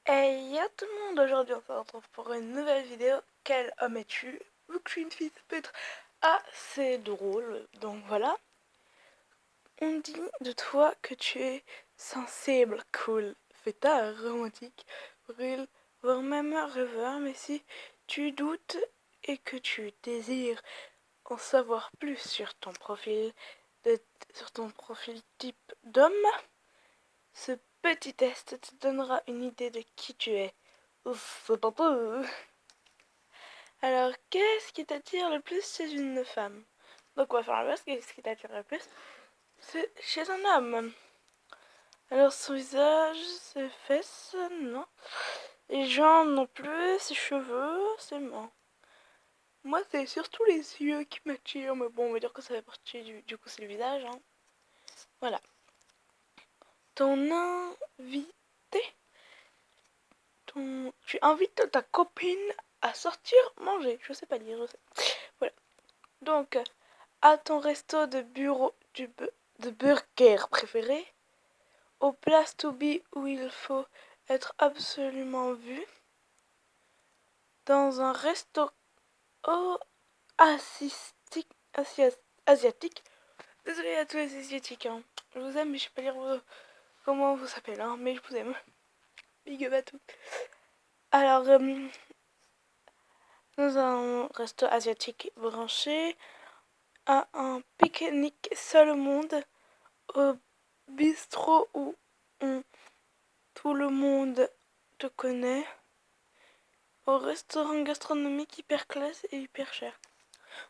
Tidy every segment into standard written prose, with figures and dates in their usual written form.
Hey, y'a tout le monde, aujourd'hui on se retrouve pour une nouvelle vidéo. Quel homme es-tu? Vu que je suis une fille, ça peut être assez drôle. Donc voilà, on dit de toi que tu es sensible, cool, fêtard, romantique, brûle, voire même rêveur. Mais si tu doutes et que tu désires en savoir plus sur ton profil, sur ton profil type d'homme, ce petit test te donnera une idée de qui tu es. C'est pas peu. Alors, qu'est-ce qui t'attire le plus chez une femme? Donc, on va faire l'inverse. Qu'est-ce qui t'attire le plus? C'est chez un homme. Alors, son visage, ses fesses, non. Les jambes non plus, ses cheveux, c'est non. Moi, c'est surtout les yeux qui m'attirent, mais bon, on va dire que ça fait partie du coup, c'est le visage, hein. Voilà. Ton invité. Tu invites ta copine à sortir manger. Je sais pas dire, je sais. Voilà. Donc, à ton resto de bureau de burger préféré, au place to be où il faut être absolument vu, dans un resto assistique, asiatique. Désolé à tous les asiatiques, hein. Je vous aime, mais je sais pas dire comment vous s'appelle, hein, mais je vous aime. Big up à tous. Alors, dans un resto asiatique branché, à un pique-nique seul au monde, au bistrot où tout le monde te connaît, au restaurant gastronomique hyper classe et hyper cher.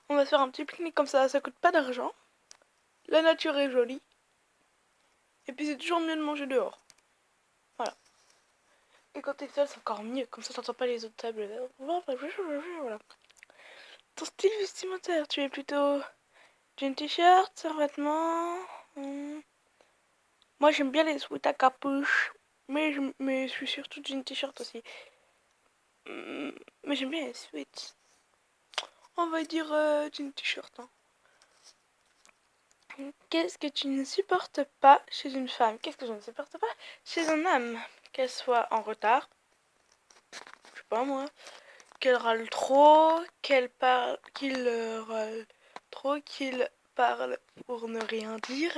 On va se faire un petit pique-nique comme ça coûte pas d'argent, la nature est jolie, et puis c'est toujours mieux de manger dehors. Voilà. Et quand t'es seul, c'est encore mieux, comme ça t'entends pas les autres tables. Voilà. Ton style vestimentaire, tu es plutôt jean t-shirt, survêtement. Moi j'aime bien les sweats à capuche, mais je suis surtout jean t-shirt aussi. Mais j'aime bien les sweats. On va dire jean t-shirt. Hein. Qu'est-ce que tu ne supportes pas chez une femme? Qu'est-ce que je ne supporte pas chez un homme? Qu'elle soit en retard, je sais pas moi, qu'elle râle trop, qu'il râle trop, qu'il parle pour ne rien dire,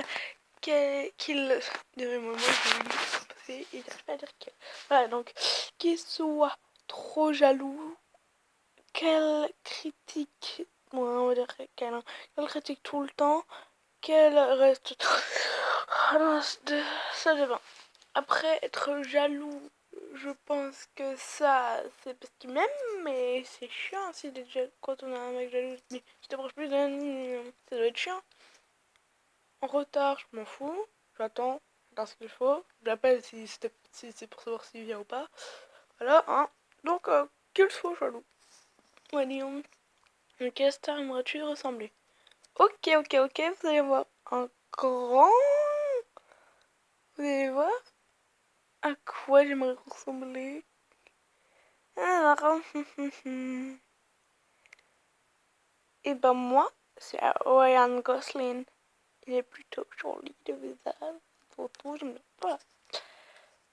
qu'il... Des moments je vais il n'arrive pas à dire qu'elle... Voilà, donc, qu'il soit trop jaloux, qu'elle critique... Bon, on va dire qu'elle critique tout le temps, qu'elle reste... Ça dépend. Après, être jaloux, je pense que ça, c'est parce qu'il m'aime, mais c'est chiant si quand on a un mec jaloux. Mais je t'approche plus d'un... Ça doit être chiant. En retard, je m'en fous. J'attends ce qu'il faut. Je l'appelle si c'est pour savoir s'il vient ou pas. Voilà, hein. Donc, qu'il soit jaloux. Ouais, disons. À quelle star aimerais-tu ressembler? Ok, vous allez voir un grand... Vous allez voir à quoi j'aimerais ressembler. Alors, et ben moi, c'est Ryan Gosling. Il est plutôt joli de visage. Surtout, j'aime bien. Voilà.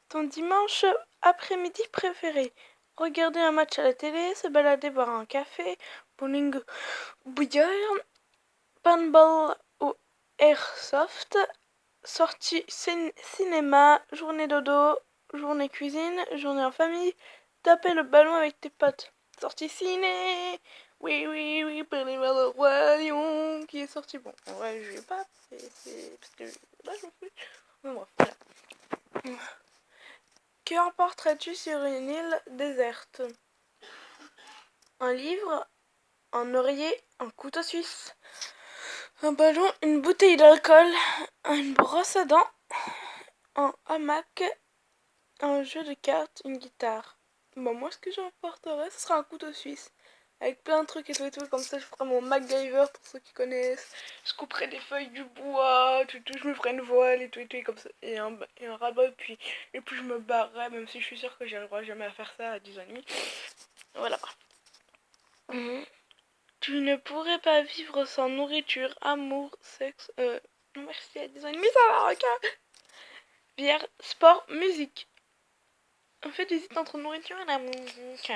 Ton dimanche après-midi préféré? Regarder un match à la télé, se balader, boire un café, bowling, bouillard, paintball ou airsoft, sortie cinéma, journée dodo, journée cuisine, journée en famille, taper le ballon avec tes potes. Sortie ciné. Oui, pour les le roi lion qui est sorti. Bon, en vrai, je vais pas, c'est parce que là, je m'en fous. Bon, bref, voilà. Que emporterais-tu sur une île déserte? Un livre, un oreiller, un couteau suisse, un ballon, une bouteille d'alcool, une brosse à dents, un hamac, un jeu de cartes, une guitare. Bon, moi, ce que j'emporterais, ce sera un couteau suisse. Avec plein de trucs et tout, comme ça, je ferai mon MacGyver pour ceux qui connaissent. Je couperai des feuilles du bois, je me ferai une voile et tout, comme ça. Et un rabat, et puis je me barrerai, même si je suis sûre que j'arriverai jamais à faire ça à 10 ans et demi. Voilà. Tu ne pourrais pas vivre sans nourriture, amour, sexe, non merci à 10 ans et demi, ça va, ok. Bière, sport, musique. En fait, j'hésite entre nourriture et la musique.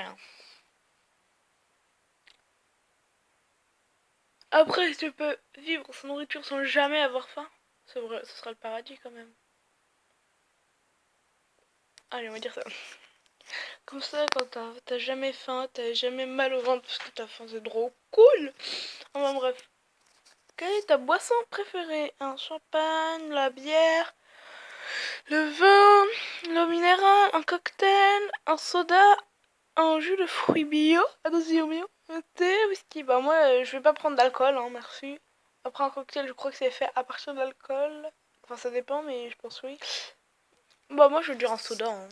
Après, si tu peux vivre sans nourriture sans jamais avoir faim, c'est vrai, ce sera le paradis quand même. Allez, on va dire ça. Comme ça, quand t'as jamais faim, t'as jamais mal au ventre parce que t'as faim, c'est trop cool. Enfin bref. Quelle est ta boisson préférée? Un champagne, la bière, le vin, l'eau minérale, un cocktail, un soda, un jus de fruits bio, attention bio, un thé, whisky. Bah moi, je vais pas prendre d'alcool, hein, merci. Après un cocktail, je crois que c'est fait à partir de l'alcool. Enfin, ça dépend, mais je pense oui. Bah moi, je veux dire un soda, hein.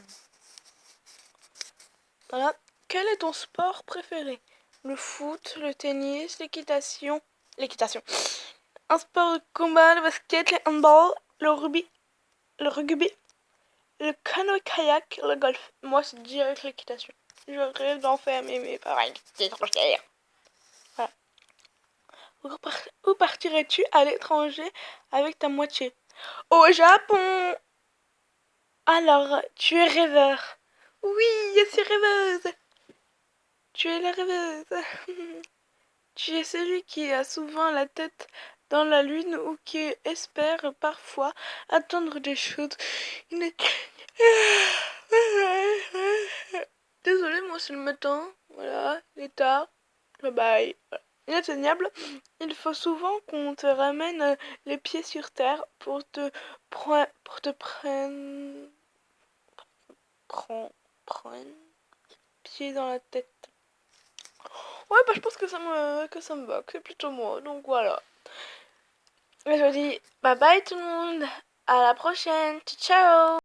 Voilà. Quel est ton sport préféré? Le foot, le tennis, l'équitation. L'équitation. Un sport de combat, le basket, le handball, le rugby, le canoë-kayak, le golf. Moi, c'est direct l'équitation. Je rêve d'en faire, mais mes parents, c'est trop cher. Voilà. Où partirais-tu à l'étranger avec ta moitié? Au Japon! Alors, tu es rêveur. Oui, je suis rêveuse. Tu es la rêveuse. Tu es celui qui a souvent la tête dans la lune ou qui espère parfois attendre des choses. Désolée, moi c'est le matin. Voilà, il est tard. Bye bye. Inatteignable. Il faut souvent qu'on te ramène les pieds sur terre pour te prendre pied dans la tête. Ouais, bah je pense que ça me va, que c'est plutôt moi. Donc voilà. Et je vous dis bye bye tout le monde. À la prochaine. Ciao ciao.